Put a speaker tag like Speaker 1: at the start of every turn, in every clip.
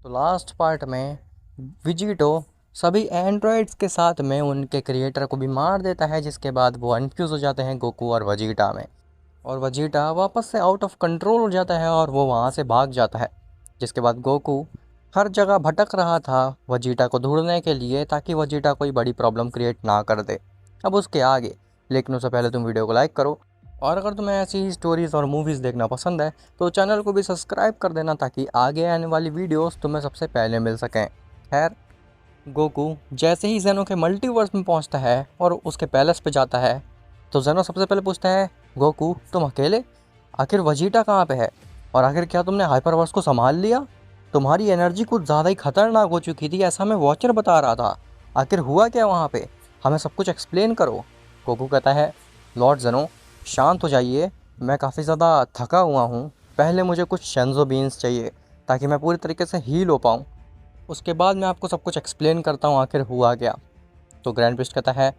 Speaker 1: तो last part में विजिटो सभी एंड्रॉइड्स के साथ में उनके क्रिएटर को भी मार देता है, जिसके बाद वो अनफ्यूज़ हो जाते हैं गोकू और वजीटा में। और वजीटा वापस से आउट ऑफ कंट्रोल हो जाता है और वो वहाँ से भाग जाता है। जिसके बाद गोकू हर जगह भटक रहा था वजीटा को ढूंढने के लिए, ताकि वजीटा कोई बड़ी प्रॉब्लम क्रिएट ना कर दे अब उसके आगे। लेकिन उससे पहले तुम वीडियो को लाइक करो, और अगर तुम्हें ऐसी ही स्टोरीज़ और मूवीज़ देखना पसंद है तो चैनल को भी सब्सक्राइब कर देना, ताकि आगे आने वाली वीडियोस तुम्हें सबसे पहले मिल सकें। खैर, गोकू जैसे ही जेनो के मल्टीवर्स में पहुंचता है और उसके पैलेस पे जाता है, तो जेनो सबसे पहले पूछता है, गोकू तुम अकेले? आखिर वजीटा कहाँ पे है? और आखिर क्या तुमने हाइपरवर्स को संभाल लिया? तुम्हारी एनर्जी कुछ ज़्यादा ही खतरनाक हो चुकी थी, ऐसा हमें वॉचर बता रहा था। आखिर हुआ क्या वहाँ पे? हमें सब कुछ एक्सप्लेन करो। गोकू कहता है, लॉर्ड जेनो शांत हो जाइए, मैं काफ़ी ज़्यादा थका हुआ हूँ। पहले मुझे कुछ शेंज़ो बीन्स चाहिए ताकि मैं पूरी तरीके से हील हो पाऊँ, उसके बाद मैं आपको सब कुछ एक्सप्लेन करता हूँ आखिर हुआ क्या। तो ग्रैंड प्रिस्ट कहता है,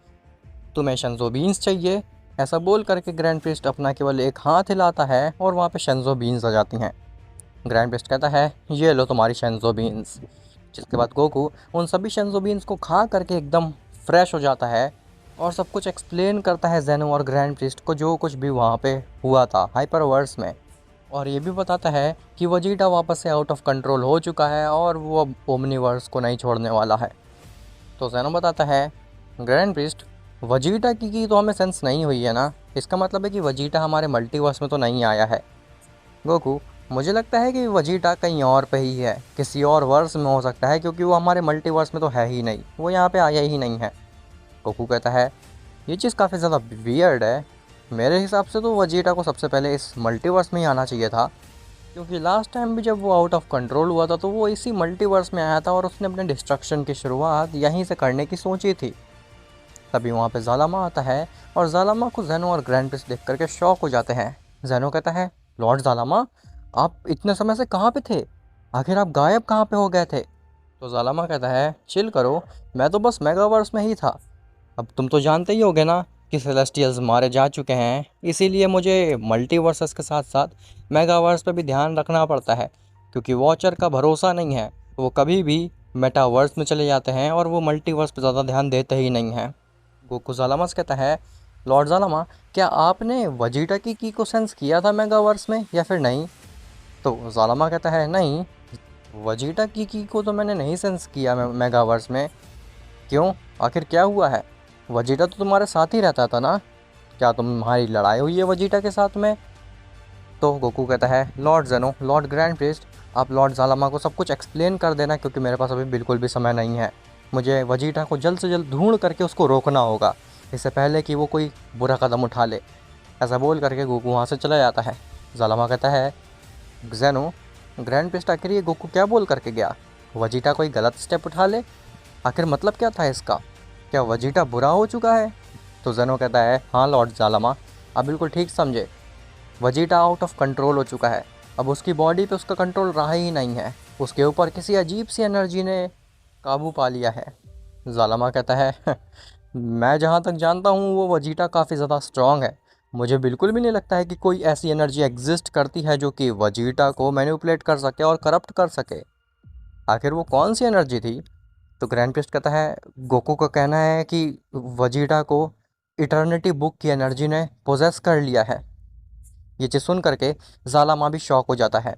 Speaker 1: तुम्हें शेंज़ो बीन्स चाहिए? ऐसा बोल करके ग्रैंड प्रिस्ट अपना केवल एक हाथ हिलाता है और वहाँ पे शेंज़ो बीन्स आ जाती हैं। ग्रैंड प्रिस्ट कहता है, ये लो तुम्हारी शेंज़ो बीन्स। जिसके बाद गोकू उन सभी शेंज़ो बीन्स को खा करके एकदम फ्रेश हो जाता है और सब कुछ एक्सप्लेन करता है जेनो और ग्रैंड प्रिस्ट को, जो कुछ भी वहाँ पे हुआ था हाइपरवर्स में। और ये भी बताता है कि वजीटा वापस से आउट ऑफ कंट्रोल हो चुका है और वो अब ओमनीवर्स को नहीं छोड़ने वाला है। तो जेनो बताता है, ग्रैंड प्रिस्ट वजीटा की तो हमें सेंस नहीं हुई है ना, इसका मतलब है कि वजीटा हमारे मल्टीवर्स में तो नहीं आया है। गोकू, मुझे लगता है कि वजीटा कहीं और पे ही है, किसी और वर्स में हो सकता है, क्योंकि वो हमारे मल्टीवर्स में तो है ही नहीं, वो यहाँ पे आया ही नहीं है। गोकू कहता है, ये चीज़ काफ़ी ज़्यादा वियर्ड है। मेरे हिसाब से तो वजीटा को सबसे पहले इस मल्टीवर्स में ही आना चाहिए था, क्योंकि लास्ट टाइम भी जब वो आउट ऑफ कंट्रोल हुआ था तो वो इसी मल्टीवर्स में आया था और उसने अपने डिस्ट्रक्शन की शुरुआत यहीं से करने की सोची थी। तभी वहाँ पे ज़ालामा आता है और ज़ालामा को जेनो और ग्रैंड प्रिस्ट देख करके शॉक हो जाते हैं। जेनो कहता है, लॉर्ड ज़ालामा आप इतने समय से कहाँ पे थे? आखिर आप गायब कहाँ पे हो गए थे? तो ज़ालामा कहता है, चिल करो, मैं तो बस मेगावर्स में ही था। अब तुम तो जानते ही होगे ना कि सेलेस्टियल्स मारे जा चुके हैं, इसीलिए मुझे मल्टीवर्सेस के साथ साथ मेगावर्स पे भी ध्यान रखना पड़ता है, क्योंकि वॉचर का भरोसा नहीं है, वो कभी भी मेटावर्स में चले जाते हैं और वो मल्टीवर्स पे ज़्यादा ध्यान देते ही नहीं हैं। गोकू ज़ालामा से कहता है, लॉर्ड ज़ालामा क्या आपने वजीटा की को सेंस किया था मेगावर्स में या फिर नहीं? तो ज़ालामा कहता है, नहीं, वजीटा की को तो मैंने नहीं सेंस किया मेगावर्स में। क्यों? आखिर क्या हुआ है? वजीटा तो तुम्हारे साथ ही रहता था ना, क्या तुम्हारी लड़ाई हुई है वजीटा के साथ में? तो गोकू कहता है, लॉर्ड जेनो, लॉर्ड ग्रैंड प्रिस्ट, आप लॉर्ड ज़ालामा को सब कुछ एक्सप्लेन कर देना, क्योंकि मेरे पास अभी बिल्कुल भी समय नहीं है। मुझे वजीटा को जल्द से जल्द ढूंढ करके उसको रोकना होगा, इससे पहले कि वो कोई बुरा कदम उठा ले। ऐसा बोल करके गोकू वहाँ से चला जाता है। ज़ालामा कहता है, जेनो, ग्रैंड प्रिस्ट आखिर ये गोकू क्या बोल करके गया? वजीटा कोई गलत स्टेप उठा ले? आखिर मतलब क्या था इसका? क्या वजीटा बुरा हो चुका है? तो जेनो कहता है, हाँ लॉर्ड ज़ालामा, आप बिल्कुल ठीक समझे। वजीटा आउट ऑफ कंट्रोल हो चुका है, अब उसकी बॉडी पे उसका कंट्रोल रहा ही नहीं है, उसके ऊपर किसी अजीब सी एनर्जी ने काबू पा लिया है। ज़ालामा कहता है, मैं जहाँ तक जानता हूँ वो वजीटा काफ़ी ज़्यादा स्ट्रॉन्ग है, मुझे बिल्कुल भी नहीं लगता है कि कोई ऐसी एनर्जी एग्जिस्ट करती है जो कि वजीटा को मैनिपुलेट कर सके और करप्ट कर सके। आखिर वो कौन सी एनर्जी थी? तो ग्रैंड प्रिस्ट कहता है, गोकू का कहना है कि वजीटा को इटर्निटी बुक की एनर्जी ने पोजेस कर लिया है। ये चीज़ सुन करके ज़ालामा भी शॉक हो जाता है।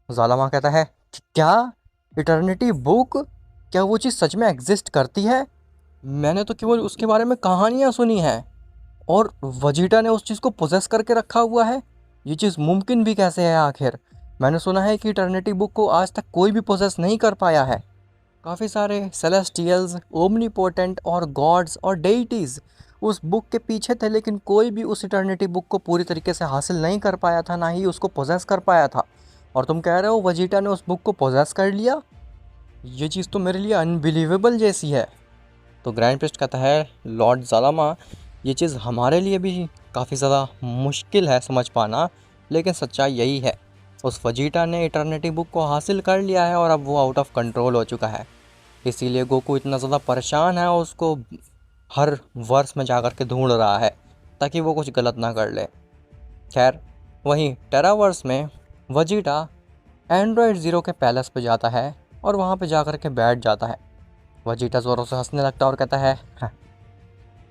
Speaker 1: ज़ालामा कहता है, क्या इटर्निटी बुक? क्या वो चीज़ सच में एग्जिस्ट करती है? मैंने तो केवल उसके बारे में कहानियाँ सुनी हैं, और वजीटा ने उस चीज़ को पोजेस करके रखा हुआ है। ये चीज़ मुमकिन भी कैसे है आखिर? मैंने सुना है कि इटर्निटी बुक को आज तक कोई भी पोजेस नहीं कर पाया है। काफ़ी सारे सेलेस्टियल्स, ओमनीपोटेंट और गॉड्स और डेइटीज़ उस बुक के पीछे थे, लेकिन कोई भी उस इटर्निटी बुक को पूरी तरीके से हासिल नहीं कर पाया था, ना ही उसको पोजेस कर पाया था। और तुम कह रहे हो वजीटा ने उस बुक को पोजेस कर लिया? ये चीज़ तो मेरे लिए अनबिलीवेबल जैसी है। तो ग्रैंड प्रिस्ट कहता है, लॉर्ड ज़ालामा, ये चीज़ हमारे लिए भी काफ़ी ज़्यादा मुश्किल है समझ पाना, लेकिन सच्चाई यही है, उस वजीटा ने इटर्निटी बुक को हासिल कर लिया है और अब वो आउट ऑफ कंट्रोल हो चुका है। इसीलिए गोकू इतना ज़्यादा परेशान है, उसको हर वर्ष में जाकर के ढूंढ रहा है ताकि वो कुछ गलत ना कर ले। खैर, वहीं टेरावर्स में वजीटा एंड्रॉयड ज़ीरो के पैलेस पे जाता है और वहाँ पे जा कर के बैठ जाता है। वजीटा ज़ोरों से हंसने लगता है और कहता है, "हाँ,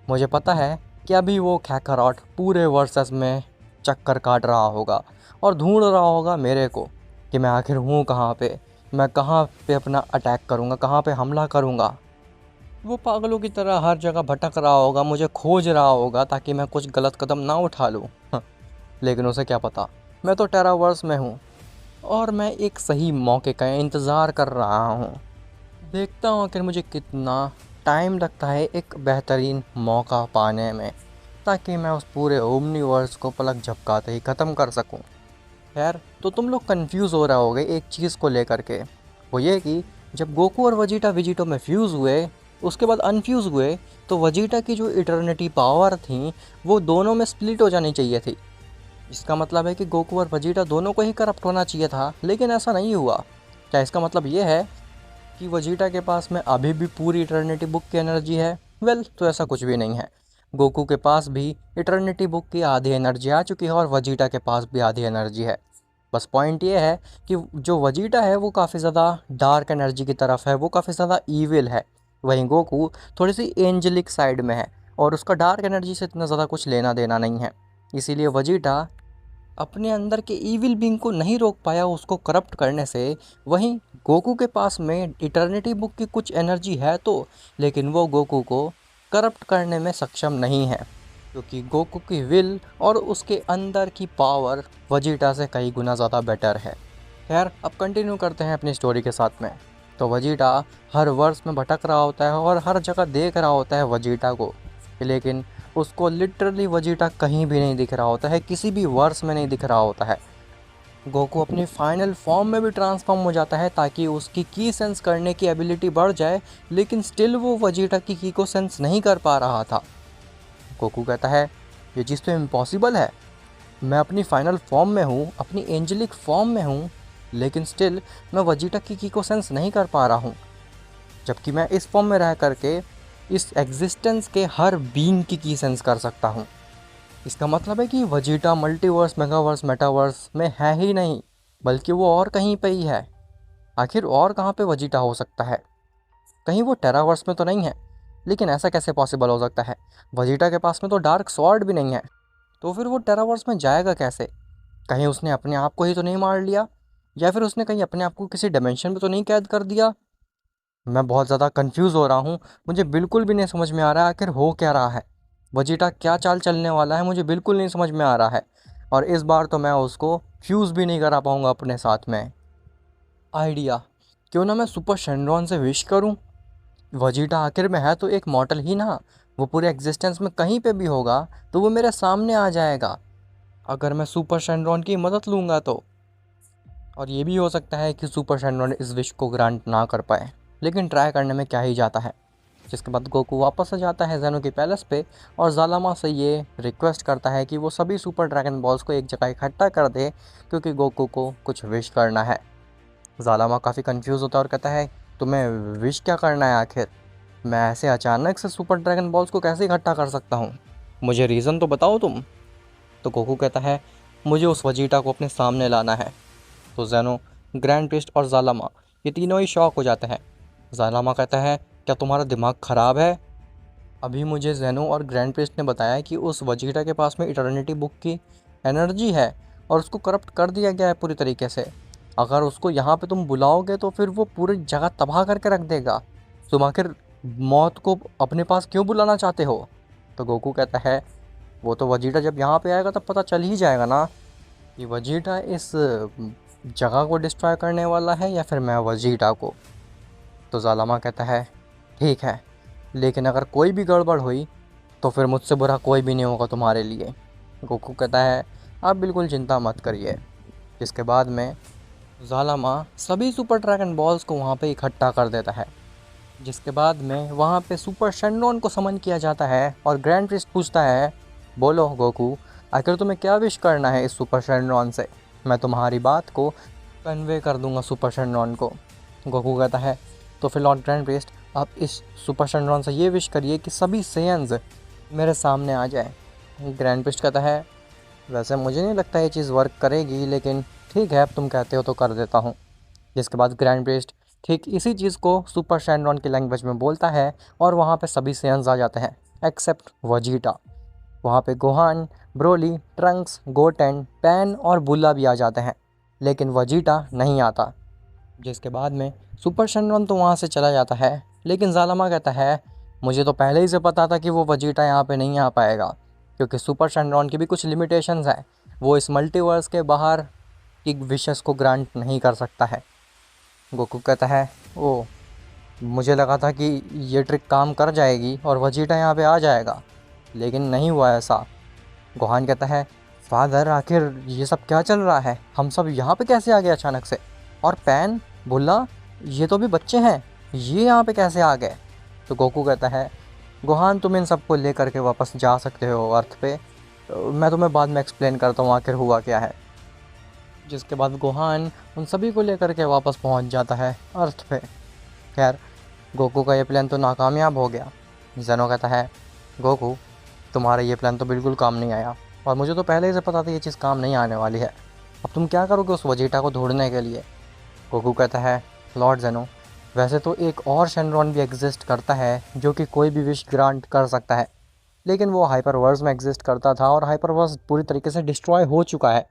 Speaker 1: मुझे पता है कि अभी वो कैकारॉट पूरे वर्सेस में चक्कर काट रहा होगा और ढूंढ रहा होगा मेरे को कि मैं आखिर हूँ कहाँ पे, मैं कहाँ पे अपना अटैक करूँगा, कहाँ पे हमला करूँगा। वो पागलों की तरह हर जगह भटक रहा होगा, मुझे खोज रहा होगा ताकि मैं कुछ गलत कदम ना उठा लूँ। लेकिन उसे क्या पता, मैं तो टेरावर्स में हूँ और मैं एक सही मौके का इंतज़ार कर रहा हूँ। देखता हूँ आखिर मुझे कितना टाइम लगता है एक बेहतरीन मौका पाने में, ताकि मैं उस पूरे ओमनीवर्स को पलक झपकाते ही ख़त्म कर सकूँ। खैर, तो तुम लोग कंफ्यूज हो रहे होगे एक चीज़ को लेकर के, वो ये कि जब गोकू और वजीटा वेजिटो में फ्यूज़ हुए, उसके बाद अनफ्यूज़ हुए, तो वजीटा की जो इटर्निटी पावर थी वो दोनों में स्प्लिट हो जानी चाहिए थी। इसका मतलब है कि गोकू और वजीटा दोनों को ही करप्ट होना चाहिए था, लेकिन ऐसा नहीं हुआ। क्या इसका मतलब ये है कि वजीटा के पास में अभी भी पूरी इटर्निटी बुक की एनर्जी है? वेल, तो ऐसा कुछ भी नहीं है। गोकू के पास भी इटर्निटी बुक की आधी एनर्जी आ चुकी है और वजीटा के पास भी आधी एनर्जी है। बस पॉइंट ये है कि जो वजीटा है वो काफ़ी ज़्यादा डार्क एनर्जी की तरफ है, वो काफ़ी ज़्यादा ईविल है। वहीं गोकू थोड़ी सी एंजलिक साइड में है और उसका डार्क एनर्जी से इतना ज़्यादा कुछ लेना देना नहीं है। इसीलिए वजीटा अपने अंदर के ईविल बीइंग को नहीं रोक पाया उसको करप्ट करने से। वहीं गोकू के पास में इटर्निटी बुक की कुछ एनर्जी है तो, लेकिन वो गोकू को करप्ट करने में सक्षम नहीं है, क्योंकि गोकू की विल और उसके अंदर की पावर वजीटा से कई गुना ज़्यादा बेटर है। खैर, अब कंटिन्यू करते हैं अपनी स्टोरी के साथ में। तो वजीटा हर वर्ष में भटक रहा होता है और हर जगह देख रहा होता है वजीटा को, लेकिन उसको लिटरली वजीटा कहीं भी नहीं दिख रहा होता है, किसी भी वर्ष में नहीं दिख रहा होता है। गोकू अपनी फाइनल फॉर्म में भी ट्रांसफॉर्म हो जाता है ताकि उसकी की सेंस करने की एबिलिटी बढ़ जाए, लेकिन स्टिल वो वजीटा की को सेंस नहीं कर पा रहा था। गोकू कहता है, ये चीज़ तो इम्पॉसिबल है, मैं अपनी फाइनल फॉर्म में हूँ, अपनी एंजेलिक फॉर्म में हूँ, लेकिन स्टिल मैं वजीटा की को सेंस नहीं कर पा रहा हूँ, जबकि मैं इस फॉर्म में रह करके इस एग्जिस्टेंस के हर बीइंग की सेंस कर सकता हूँ। इसका मतलब है कि वजीटा मल्टीवर्स, मेगावर्स, मेटावर्स में है ही नहीं, बल्कि वो और कहीं पे ही है। आखिर और कहाँ पे वजीटा हो सकता है? कहीं वो टेरावर्स में तो नहीं है? लेकिन ऐसा कैसे पॉसिबल हो सकता है? वजीटा के पास में तो डार्क स्वॉर्ड भी नहीं है, तो फिर वो टेरावर्स में जाएगा कैसे? कहीं उसने अपने आप को ही तो नहीं मार लिया, या फिर उसने कहीं अपने आप को किसी डायमेंशन में तो नहीं कैद कर दिया? मैं बहुत ज़्यादा कंफ्यूज हो रहा हूँ, मुझे बिल्कुल भी नहीं समझ में आ रहा है आखिर हो क्या रहा है। वजीटा क्या चाल चलने वाला है मुझे बिल्कुल नहीं समझ में आ रहा है, और इस बार तो मैं उसको फ्यूज़ भी नहीं करा पाऊँगा अपने साथ में। आइडिया, क्यों ना मैं सुपर शेनरॉन से विश करूँ? वजीटा आखिर में है तो एक मॉडल ही ना, वो पूरे एग्जिस्टेंस में कहीं पे भी होगा तो वो मेरे सामने आ जाएगा, अगर मैं सुपर शेनरॉन की मदद लूँगा तो। और ये भी हो सकता है कि सुपर शेनरॉन इस विश को ग्रांट ना कर पाए, लेकिन ट्राई करने में क्या ही जाता है। जिसके बाद गोकू वापस आ जाता है ज़ेनो की पैलेस पे और ज़ालामा से ये रिक्वेस्ट करता है कि वो सभी सुपर ड्रैगन बॉल्स को एक जगह इकट्ठा कर दे, क्योंकि गोकू को कुछ विश करना है। ज़ालामा काफ़ी कंफ्यूज होता है और कहता है, तुम्हें विश क्या करना है आखिर? मैं ऐसे अचानक से सुपर ड्रैगन बॉल्स को कैसे इकट्ठा कर सकता हूँ? मुझे रीज़न तो बताओ तुम। तो गोकू कहता है, मुझे उस वजीटा को अपने सामने लाना है। तो ज़ेनो, ग्रैंड प्रिस्ट और ज़ालामा ये तीनों ही शॉक हो जाते हैं। ज़ालामा कहता है, क्या तुम्हारा दिमाग ख़राब है? अभी मुझे ज़ेनो और ग्रैंड प्रिस्ट ने बताया कि उस वजीटा के पास में इटर्निटी बुक की एनर्जी है और उसको करप्ट कर दिया गया है पूरी तरीके से। अगर उसको यहाँ पे तुम बुलाओगे तो फिर वो पूरी जगह तबाह करके रख देगा। तुम आखिर मौत को अपने पास क्यों बुलाना चाहते हो? तो गोकू कहता है, वो तो वजीटा जब यहाँ पे आएगा तब पता चल ही जाएगा ना कि वजीटा इस जगह को डिस्ट्रॉय करने वाला है या फिर मैं वजीटा को। तो ज़ालामा कहता है, ठीक है, लेकिन अगर कोई भी गड़बड़ हुई तो फिर मुझसे बुरा कोई भी नहीं होगा तुम्हारे लिए। गोकू कहता है, आप बिल्कुल चिंता मत करिए। इसके बाद में ज़ालामा सभी सुपर ड्रैगन बॉल्स को वहाँ पे इकट्ठा कर देता है, जिसके बाद में वहाँ पे सुपर शेनरॉन को समन किया जाता है और ग्रैंड प्रिस्ट पूछता है, बोलो गोकू, आखिर तुम्हें क्या विश करना है इस सुपर शेनरॉन से? मैं तुम्हारी बात को कन्वे कर दूंगा सुपर शेनरॉन को। गोकू कहता है, तो फिर लॉर्ड ग्रैंड प्रिस्ट, आप इस सुपर शेनरॉन से ये विश करिए कि सभी सेयन्स मेरे सामने आ जाए। ग्रैंड प्रिस्ट कहता है, वैसे मुझे नहीं लगता ये चीज़ वर्क करेगी, लेकिन ठीक है, अब तुम कहते हो तो कर देता हूँ। जिसके बाद ग्रैंड प्रिस्ट ठीक इसी चीज़ को सुपर शैनरॉन की लैंग्वेज में बोलता है और वहाँ पे सभी सेयन्स आ जाते हैं एक्सेप्ट वजीटा। वहाँ पे Gohan, Broly, Trunks, Goten, Pan और बुल्ला भी आ जाते हैं, लेकिन वजीटा नहीं आता। जिसके बाद में सुपर शैनरॉन तो वहाँ से चला जाता है, लेकिन ज़ालमा कहता है मुझे तो पहले ही से पता था कि वो वजीटा यहाँ पे नहीं आ पाएगा, क्योंकि सुपर शैनरॉन की भी कुछ लिमिटेशंस हैं। वो इस मल्टीवर्स के बाहर की विशेस को ग्रांट नहीं कर सकता है। गोकू कहता है ओ, मुझे लगा था कि ये ट्रिक काम कर जाएगी और वजीटा यहाँ पे आ जाएगा, लेकिन नहीं हुआ ऐसा। गोहान कहता है फादर आखिर ये सब क्या चल रहा है, हम सब यहाँ पे कैसे आ गए अचानक से, और पैन, बुल्ला, ये तो भी बच्चे हैं, ये यहाँ पे कैसे आ गए। तो गोकू कहता है गोहान तुम इन सबको लेकर के वापस जा सकते हो अर्थ पे, मैं तुम्हें बाद में एक्सप्लेन करता हूँ आखिर हुआ क्या है। जिसके बाद गोहान उन सभी को लेकर के वापस पहुँच जाता है अर्थ पे। खैर गोकू का ये प्लान तो नाकामयाब हो गया। जेनो कहता है गोकू तुम्हारा ये प्लान तो बिल्कुल काम नहीं आया, और मुझे तो पहले ही से पता था ये चीज़ काम नहीं आने वाली है। अब तुम क्या करोगे उस वजीटा को ढूंढने के लिए। गोकू कहता है लॉर्ड जेनो, वैसे तो एक और शेनरॉन भी एग्जिस्ट करता है जो कि कोई भी विश ग्रांट कर सकता है, लेकिन वो हाइपरवर्स में एग्जिस्ट करता था और हाइपरवर्स पूरी तरीके से डिस्ट्रॉय हो चुका है,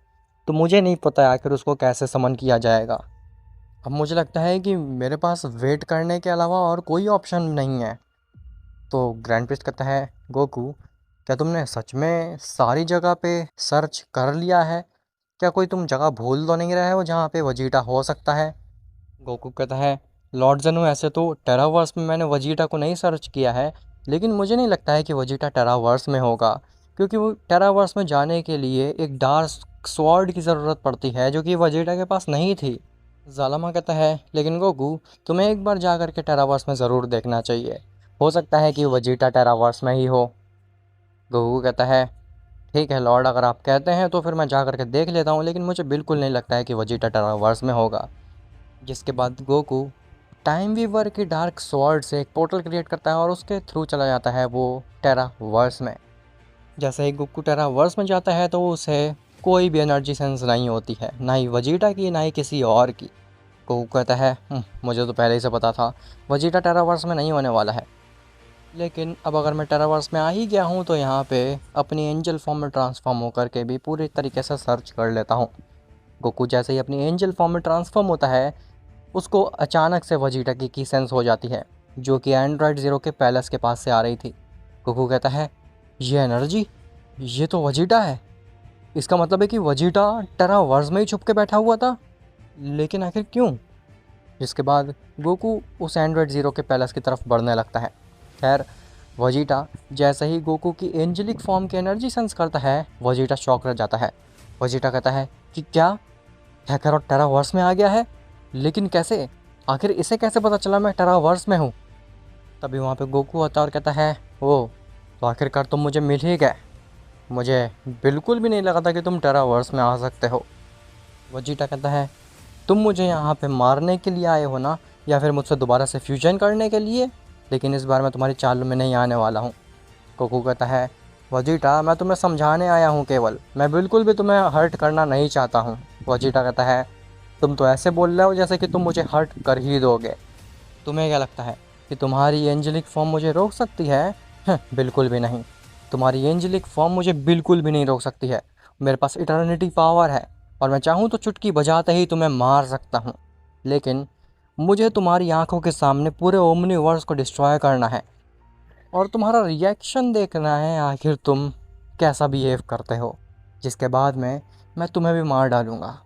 Speaker 1: तो मुझे नहीं पता है आखिर उसको कैसे समन किया जाएगा। अब मुझे लगता है कि मेरे पास वेट करने के अलावा और कोई ऑप्शन नहीं है। तो ग्रैंड प्रिस्ट कहता है गोकू क्या तुमने सच में सारी जगह पे सर्च कर लिया है, क्या कोई तुम जगह भूल तो नहीं रहे हो जहाँ पे वजीटा हो सकता है। गोकू कहता है लॉर्ड जेनो ऐसे तो टेरावर्स में मैंने वजीटा को नहीं सर्च किया है, लेकिन मुझे नहीं लगता है कि वजीटा टेरावर्स में होगा, क्योंकि वो टेरावर्स में जाने के लिए एक डार्क स्वॉर्ड की ज़रूरत पड़ती है जो कि वजीटा के पास नहीं थी। ज़ालमा कहता है लेकिन गोकू तुम्हें एक बार जा कर के टेरावर्स में ज़रूर देखना चाहिए, हो सकता है कि वजीटा टेरावर्स में ही हो। गोकू कहता है ठीक है लॉर्ड, अगर आप कहते हैं तो फिर मैं जा कर के देख लेता हूँ, लेकिन मुझे बिल्कुल नहीं लगता है कि वजीटा टेरावर्स में होगा। जिसके बाद गोकू टाइम वीवर की डार्क स्वॉर्ड से एक पोर्टल क्रिएट करता है और उसके थ्रू चला जाता है वो टेरावर्स में। जैसे ही गोकू टेरावर्स में जाता है तो उसे कोई भी एनर्जी सेंस नहीं होती है, ना ही वजीटा की ना ही किसी और की। गोकू कहता है मुझे तो पहले ही से पता था वजीटा टेरावर्स में नहीं होने वाला है, लेकिन अब अगर मैं टेरावर्स में आ ही गया हूँ तो यहाँ पे अपनी एंजल फॉर्म में ट्रांसफॉर्म होकर के भी पूरी तरीके से सर्च कर लेता हूँ। गोकू जैसे ही अपनी एंजल फॉर्म में ट्रांसफॉर्म होता है, उसको अचानक से वजीटा की सेंस हो जाती है जो कि एंड्रॉयड ज़ीरो के पैलेस के पास से आ रही थी। गोकू कहता है ये एनर्जी, ये तो वजीटा है, इसका मतलब है कि वजीटा टेरावर्स में ही छुप के बैठा हुआ था, लेकिन आखिर क्यों। जिसके बाद गोकू उस एंड्रॉयड ज़ीरो के पैलेस की तरफ बढ़ने लगता है। खैर वजीटा जैसे ही गोकू की एंजेलिक फॉर्म की एनर्जी सेंस करता है, वजीटा शॉक रह जाता है। वजीटा कहता है कि क्या हैकर और टेरावर्स में आ गया है, लेकिन कैसे, आखिर इसे कैसे पता चला मैं टेरावर्स में हूँ। तभी वहाँ पे गोकू आता और कहता है ओ, तो आखिरकार तुम मुझे मिल ही गए, मुझे बिल्कुल भी नहीं लगा था कि तुम टेरावर्स में आ सकते हो। वजीटा कहता है तुम मुझे यहाँ पे मारने के लिए आए हो ना, या फिर मुझसे दोबारा से फ्यूजन करने के लिए, लेकिन इस बार मैं तुम्हारी चाल में नहीं आने वाला हूँ। गोकू कहता है वजीटा मैं तुम्हें समझाने आया हूँ केवल, मैं बिल्कुल भी तुम्हें हर्ट करना नहीं चाहता हूँ। वजीटा कहता है तुम तो ऐसे बोल रहे हो जैसे कि तुम मुझे हर्ट कर ही दोगे, तुम्हें क्या लगता है कि तुम्हारी एंजेलिक फॉर्म मुझे रोक सकती है? बिल्कुल भी नहीं, तुम्हारी एंजेलिक फॉर्म मुझे बिल्कुल भी नहीं रोक सकती है। मेरे पास इटर्निटी पावर है और मैं चाहूँ तो चुटकी बजाते ही तुम्हें मार सकता हूँ, लेकिन मुझे तुम्हारी आंखों के सामने पूरे ओमनीवर्स को डिस्ट्रॉय करना है और तुम्हारा रिएक्शन देखना है आखिर तुम कैसा बिहेव करते हो, जिसके बाद में मैं तुम्हें भी मार डालूँगा।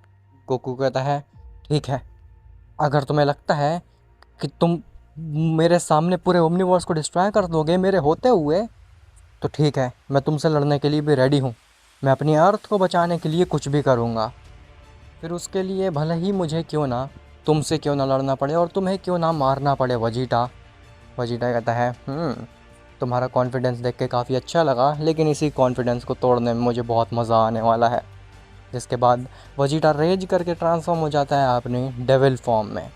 Speaker 1: गोकू कहता है ठीक है, अगर तुम्हें लगता है कि तुम मेरे सामने पूरे ओमनीवर्स को डिस्ट्रॉय कर दोगे मेरे होते हुए, तो ठीक है, मैं तुमसे लड़ने के लिए भी रेडी हूँ, मैं अपनी अर्थ को बचाने के लिए कुछ भी करूँगा, फिर उसके लिए भले ही मुझे क्यों ना तुमसे क्यों ना लड़ना पड़े और तुम्हें क्यों ना मारना पड़े वजीटा। वजीटा कहता है तुम्हारा कॉन्फिडेंस देख के काफ़ी अच्छा लगा, लेकिन इसी कॉन्फिडेंस को तोड़ने में मुझे बहुत मज़ा आने वाला है। जिसके बाद वजीटा रेज करके ट्रांसफॉर्म हो जाता है अपनी डेविल फॉर्म में,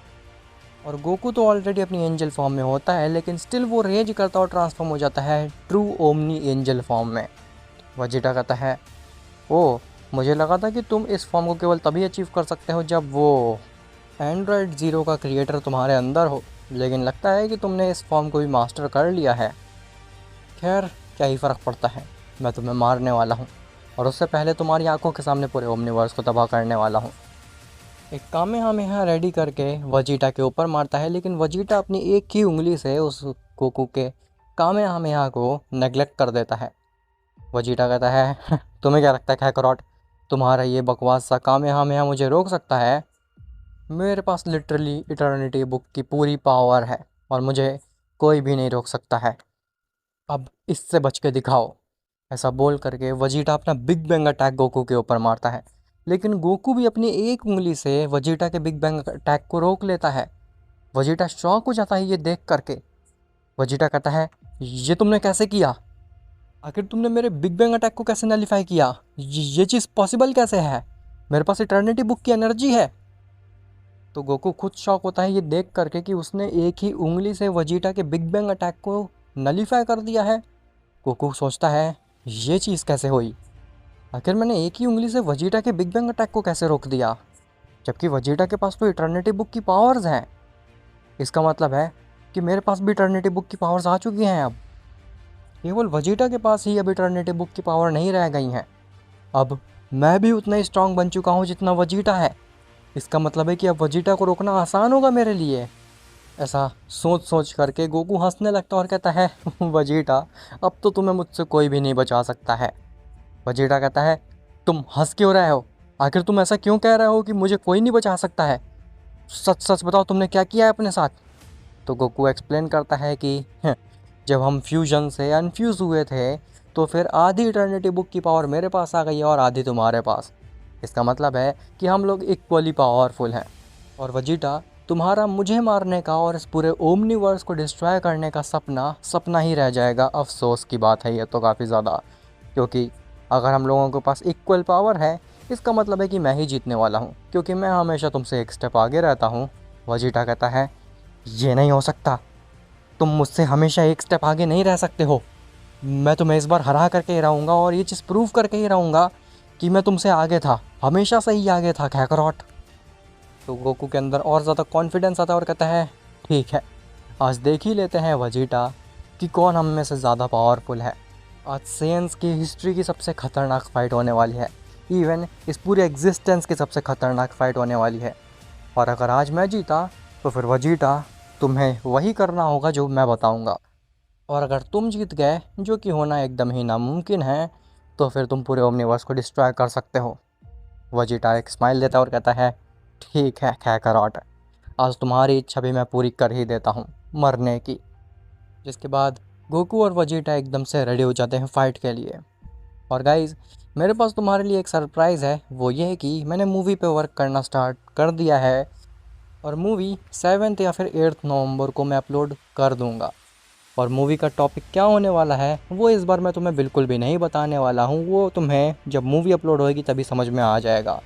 Speaker 1: और गोकू तो ऑलरेडी अपनी एंजल फॉर्म में होता है, लेकिन स्टिल वो रेज करता और ट्रांसफॉर्म हो जाता है ट्रू ओमनी एंजल फॉर्म में। वजीटा कहता है ओ, मुझे लगा था कि तुम इस फॉर्म को केवल तभी अचीव कर सकते हो जब वो एंड्रॉयड ज़ीरो का क्रिएटर तुम्हारे अंदर हो, लेकिन लगता है कि तुमने इस फॉर्म को भी मास्टर कर लिया है। खैर, क्या ही फ़र्क पड़ता है, मैं तुम्हें मारने वाला हूँ, और उससे पहले तुम्हारी आंखों के सामने पूरे ओमनिवर्स को तबाह करने वाला हूँ। एक कामेहामेहा रेडी करके वजीटा के ऊपर मारता है, लेकिन वजीटा अपनी एक ही उंगली से उस गोकू के कामेहामेहा को नेगलेक्ट कर देता है। वजीटा कहता है तुम्हें क्या लगता है काकरोट, तुम्हारा ये बकवास सा कामेहामेहा मुझे रोक सकता है? मेरे पास लिटरली इटर्निटी बुक की पूरी पावर है और मुझे कोई भी नहीं रोक सकता है। अब इससे बच के दिखाओ। ऐसा बोल करके वजीटा अपना बिग बैंग अटैक गोकू के ऊपर मारता है, लेकिन गोकू भी अपनी एक उंगली से वजीटा के बिग बैंग अटैक को रोक लेता है। वजीटा शॉक हो जाता है ये देख करके। वजीटा कहता है, ये तुमने कैसे किया? आखिर तुमने मेरे बिग बैंग अटैक को कैसे नलीफाई किया? ये चीज़ पॉसिबल कैसे है? मेरे पास इटर्निटी बुक की एनर्जी है। तो गोकू खुद शॉक होता है ये देख करके कि उसने एक ही उंगली से वजीटा के बिग बैंग अटैक को नलीफाई कर दिया है। गोकू सोचता है, ये चीज़ कैसे हुई? आखिर मैंने एक ही उंगली से वजीटा के बिग बैंग अटैक को कैसे रोक दिया, जबकि वजीटा के पास तो इटर्निटी बुक की पावर्स हैं। इसका मतलब है कि मेरे पास भी इटर्निटी बुक की पावर्स आ चुकी हैं। अब केवल वजीटा के पास ही अब इटर्निटी बुक की पावर नहीं रह गई हैं। अब मैं भी उतना ही स्ट्रांग बन चुका हूँ जितना वजीटा है। इसका मतलब है कि अब वजीटा को रोकना आसान होगा मेरे लिए। ऐसा सोच सोच करके गोकू हंसने लगता है और कहता है वजीटा, अब तो तुम्हें मुझसे कोई भी नहीं बचा सकता है। वजीटा कहता है, तुम हंस क्यों रहे हो? आखिर तुम ऐसा क्यों कह रहे हो कि मुझे कोई नहीं बचा सकता है? सच सच बताओ, तुमने क्या किया है अपने साथ? तो गोकू एक्सप्लेन करता है कि जब हम फ्यूजन से अनफ्यूज़ हुए थे तो फिर आधी इटर्निटी बुक की पावर मेरे पास आ गई है और आधी तुम्हारे पास। इसका मतलब है कि हम लोग इक्वली पावरफुल हैं। और वजीटा, तुम्हारा मुझे मारने का और इस पूरे ओमनीवर्स को डिस्ट्रॉय करने का सपना सपना ही रह जाएगा। अफसोस की बात है ये तो काफ़ी ज़्यादा, क्योंकि अगर हम लोगों के पास इक्वल पावर है, इसका मतलब है कि मैं ही जीतने वाला हूँ, क्योंकि मैं हमेशा तुमसे एक स्टेप आगे रहता हूँ। वजीटा कहता है, ये नहीं हो सकता, तुम मुझसे हमेशा एक स्टेप आगे नहीं रह सकते हो। मैं तुम्हें इस बार हरा करके ही रहूँगा और ये चीज़ प्रूव करके ही रहूँगा कि मैं तुमसे आगे था, हमेशा से ही आगे था काकरोट। तो गोकू के अंदर और ज़्यादा कॉन्फिडेंस आता है और कहता है, ठीक है, आज देख ही लेते हैं वजीटा कि कौन हम में से ज़्यादा पावरफुल है। आज सेंस की हिस्ट्री की सबसे ख़तरनाक फ़ाइट होने वाली है। इवन इस पूरे एग्जिस्टेंस की सबसे ख़तरनाक फ़ाइट होने वाली है। और अगर आज मैं जीता तो फिर वजीटा, तुम्हें वही करना होगा जो मैं बताऊंगा। और अगर तुम जीत गए, जो कि होना एकदम ही नामुमकिन है, तो फिर तुम पूरे ओमनिवर्स को डिस्ट्रॉय कर सकते हो। वजीटा एक स्माइल देता है और कहता है, ठीक है काकरोट, आज तुम्हारी इच्छा भी मैं पूरी कर ही देता हूँ, मरने की। जिसके बाद गोकू और वजीटा एकदम से रेडी हो जाते हैं फ़ाइट के लिए। और गाइज़, मेरे पास तुम्हारे लिए एक सरप्राइज़ है। वो ये है कि मैंने मूवी पे वर्क करना स्टार्ट कर दिया है और मूवी 7 या फिर 8 नवंबर को मैं अपलोड कर दूंगा। और मूवी का टॉपिक क्या होने वाला है वो इस बार मैं तुम्हें बिल्कुल भी नहीं बताने वाला हूँ। वो तुम्हें जब मूवी अपलोड होएगी तभी समझ में आ जाएगा।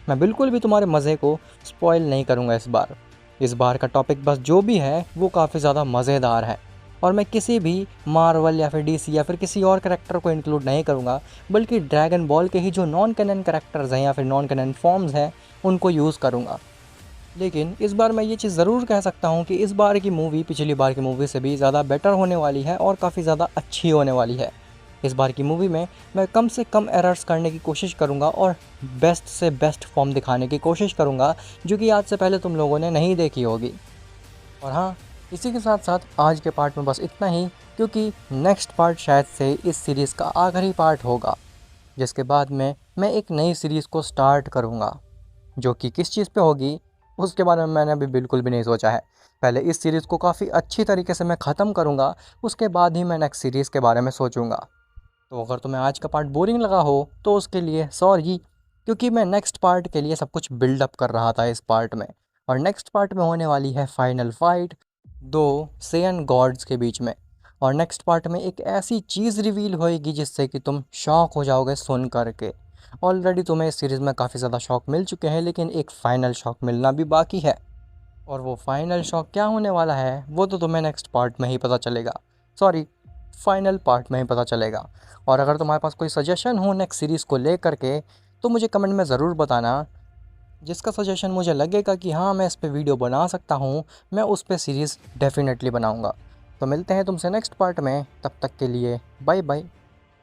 Speaker 1: मैं बिल्कुल भी तुम्हारे मज़े को स्पॉइल नहीं करूँगा इस बार। इस बार का टॉपिक बस जो भी है वो काफ़ी ज़्यादा मज़ेदार है। और मैं किसी भी मार्वल या फिर डीसी या फिर किसी और करैक्टर को इंक्लूड नहीं करूँगा, बल्कि ड्रैगन बॉल के ही जो नॉन कैनन करैक्टर्स हैं या फिर नॉन कैनन फॉर्म्स हैं उनको यूज़ करूँगा। लेकिन इस बार मैं ये चीज़ ज़रूर कह सकता हूँ कि इस बार की मूवी पिछली बार की मूवी से भी ज़्यादा बेटर होने वाली है और काफ़ी ज़्यादा अच्छी होने वाली है। इस बार की मूवी में मैं कम से कम एरर्स करने की कोशिश करूँगा और बेस्ट से बेस्ट फॉर्म दिखाने की कोशिश करूँगा, जो कि आज से पहले तुम लोगों ने नहीं देखी होगी। और हाँ, इसी के साथ साथ आज के पार्ट में बस इतना ही, क्योंकि नेक्स्ट पार्ट शायद से इस सीरीज़ का आखिरी पार्ट होगा, जिसके बाद में मैं एक नई सीरीज़ को स्टार्ट करूँगा, जो कि किस चीज़ पे होगी उसके बारे में मैंने अभी बिल्कुल भी नहीं सोचा है। पहले इस सीरीज़ को काफ़ी अच्छी तरीके से मैं ख़त्म करूँगा, उसके बाद ही मैं नेक्स्ट सीरीज़ के बारे में सोचूंगा। तो अगर तुम्हें आज का पार्ट बोरिंग लगा हो तो उसके लिए सॉरी, क्योंकि मैं नेक्स्ट पार्ट के लिए सब कुछ बिल्डअप कर रहा था इस पार्ट में। और नेक्स्ट पार्ट में होने वाली है फाइनल फाइट दो सेयन गॉड्स के बीच में। और नेक्स्ट पार्ट में एक ऐसी चीज़ रिवील होएगी जिससे कि तुम शॉक हो जाओगे सुन करके। ऑलरेडी तुम्हें इस सीरीज़ में काफ़ी ज़्यादा शॉक मिल चुके हैं, लेकिन एक फ़ाइनल शॉक मिलना भी बाकी है। और वो फाइनल शॉक क्या होने वाला है वो तो तुम्हें नेक्स्ट पार्ट में ही पता चलेगा। सॉरी, फाइनल पार्ट में ही पता चलेगा। और अगर तुम्हारे पास कोई सजेशन हो नेक्स्ट सीरीज़ को ले करके तो मुझे कमेंट में ज़रूर बताना। जिसका सजेशन मुझे लगेगा कि हाँ मैं इस पे वीडियो बना सकता हूँ, मैं उस पे सीरीज़ डेफिनेटली बनाऊँगा। तो मिलते हैं तुमसे नेक्स्ट पार्ट में, तब तक के लिए बाय बाय।